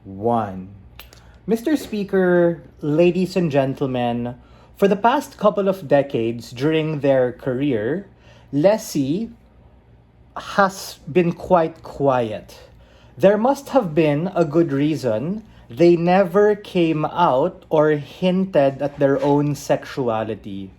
1. Mr. Speaker, ladies and gentlemen, for the past couple of decades during their career, Lessi has been quite quiet. There must have been a good reason they never came out or hinted at their own sexuality.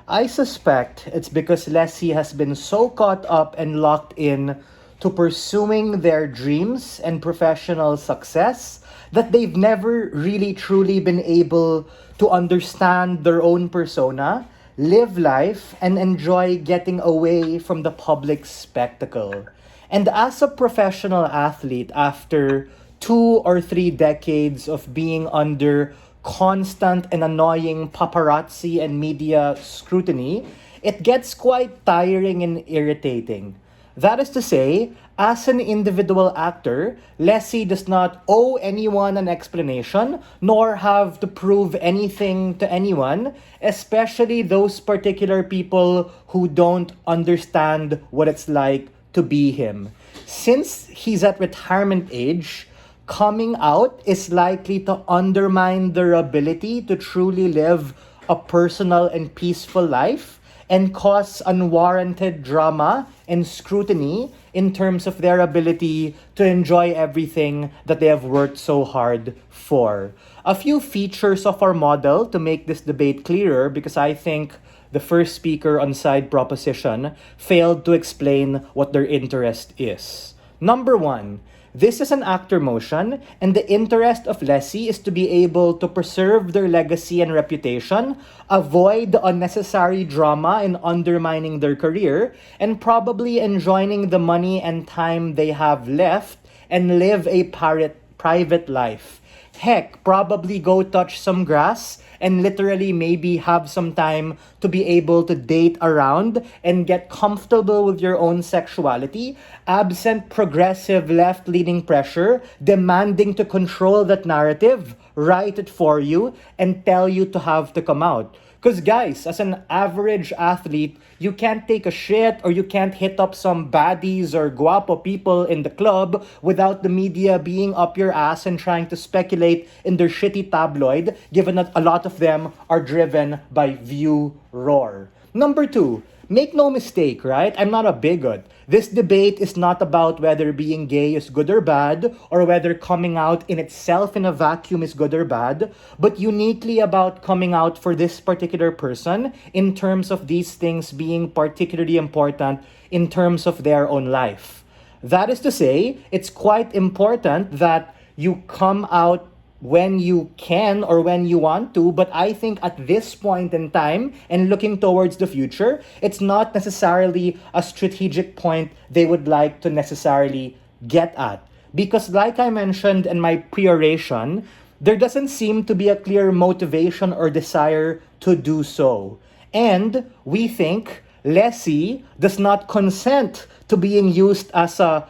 I suspect it's because Lessi has been so caught up and locked in to pursuing their dreams and professional success that they've never really truly been able to understand their own persona, live life, and enjoy getting away from the public spectacle. And as a professional athlete, after 2 or 3 decades of being under constant and annoying paparazzi and media scrutiny, it gets quite tiring and irritating. That is to say, as an individual actor, Lessi does not owe anyone an explanation nor have to prove anything to anyone, especially those particular people who don't understand what it's like to be him. Since he's at retirement age, coming out is likely to undermine their ability to truly live a personal and peaceful life and cause unwarranted drama and scrutiny in terms of their ability to enjoy everything that they have worked so hard for. A few features of our model to make this debate clearer, because I think the first speaker on side proposition failed to explain what their interest is. Number 1, this is an actor motion, and the interest of Lessi is to be able to preserve their legacy and reputation, avoid the unnecessary drama in undermining their career, and probably enjoying the money and time they have left and live a private life. Heck, probably go touch some grass and literally maybe have some time to be able to date around and get comfortable with your own sexuality, absent progressive left-leaning pressure demanding to control that narrative, write it for you, and tell you to have to come out. Because guys, as an average athlete, you can't take a shit or you can't hit up some baddies or guapo people in the club without the media being up your ass and trying to speculate in their shitty tabloid, given that a lot of them are driven by view roar. Number 2, make no mistake, right? I'm not a bigot. This debate is not about whether being gay is good or bad, or whether coming out in itself in a vacuum is good or bad, but uniquely about coming out for this particular person in terms of these things being particularly important in terms of their own life. That is to say, it's quite important that you come out when you can or when you want to, but I think at this point in time and looking towards the future, it's not necessarily a strategic point they would like to necessarily get at. Because like I mentioned in my pre-oration, there doesn't seem to be a clear motivation or desire to do so. And we think Lessi does not consent to being used as a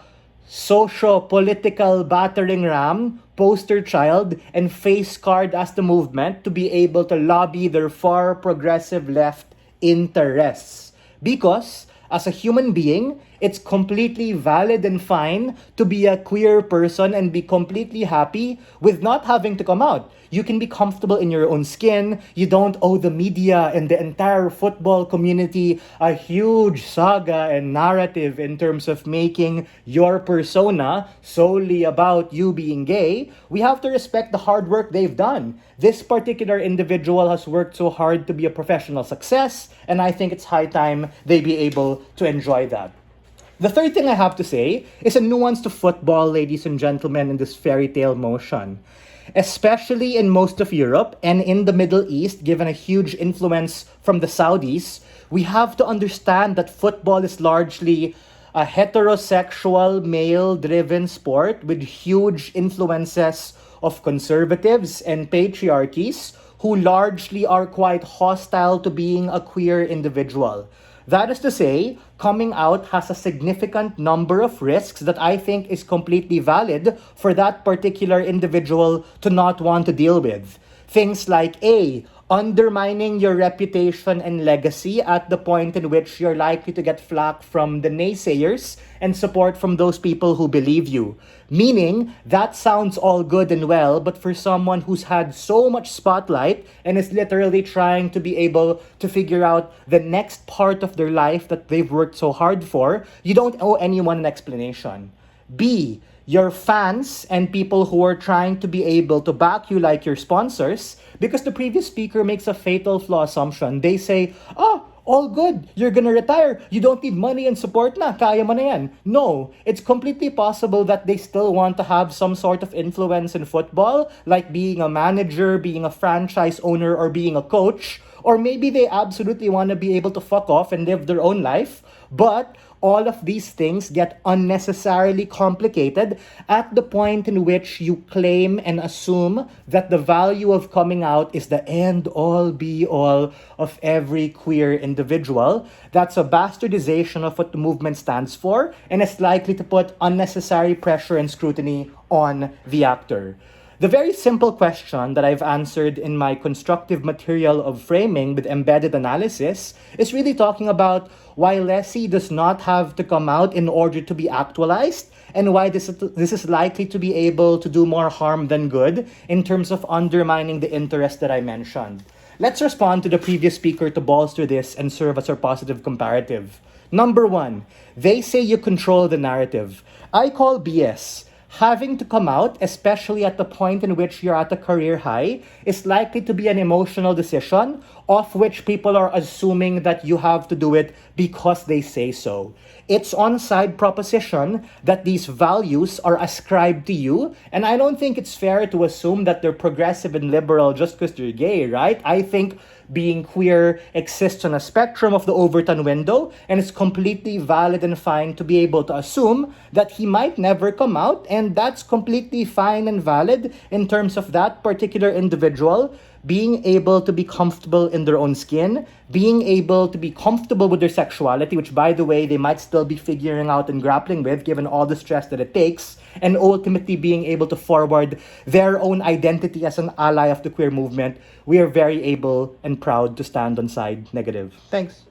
socio-political battering ram, poster child, and face card as the movement to be able to lobby their far progressive left interests. Because, as a human being, it's completely valid and fine to be a queer person and be completely happy with not having to come out. You can be comfortable in your own skin. You don't owe the media and the entire football community a huge saga and narrative in terms of making your persona solely about you being gay. We have to respect the hard work they've done. This particular individual has worked so hard to be a professional success, and I think it's high time they be able to enjoy that. The third thing I have to say is a nuance to football, ladies and gentlemen, in this fairy tale motion. Especially in most of Europe and in the Middle East, given a huge influence from the Saudis, we have to understand that football is largely a heterosexual, male-driven sport with huge influences of conservatives and patriarchies who largely are quite hostile to being a queer individual. That is to say, coming out has a significant number of risks that I think is completely valid for that particular individual to not want to deal with. Things like A, undermining your reputation and legacy at the point in which you're likely to get flack from the naysayers and support from those people who believe you. Meaning, that sounds all good and well, but for someone who's had so much spotlight and is literally trying to be able to figure out the next part of their life that they've worked so hard for, you don't owe anyone an explanation. B, your fans and people who are trying to be able to back you like your sponsors, because the previous speaker makes a fatal flaw assumption. They say, all good, you're gonna retire, you don't need money and support na, kaya mo na yan. No, it's completely possible that they still want to have some sort of influence in football, like being a manager, being a franchise owner, or being a coach. Or maybe they absolutely want to be able to fuck off and live their own life. But all of these things get unnecessarily complicated at the point in which you claim and assume that the value of coming out is the end-all, be-all of every queer individual. That's a bastardization of what the movement stands for, and it's likely to put unnecessary pressure and scrutiny on the actor. The very simple question that I've answered in my constructive material of framing with embedded analysis is really talking about why Lessi does not have to come out in order to be actualized, and why this is likely to be able to do more harm than good in terms of undermining the interest that I mentioned. Let's respond to the previous speaker to bolster this and serve as our positive comparative. Number one, they say you control the narrative. I call BS. Having to come out, especially at the point in which you're at a career high, is likely to be an emotional decision of which people are assuming that you have to do it because they say so. It's on side proposition that these values are ascribed to you, and I don't think it's fair to assume that they're progressive and liberal just because they're gay, right? I think being queer exists on a spectrum of the Overton window, and it's completely valid and fine to be able to assume that he might never come out, and that's completely fine and valid in terms of that particular individual being able to be comfortable in their own skin, being able to be comfortable with their sexuality, which, by the way, they might still be figuring out and grappling with given all the stress that it takes, and ultimately being able to forward their own identity as an ally of the queer movement. We are very able and proud to stand on side negative. Thanks.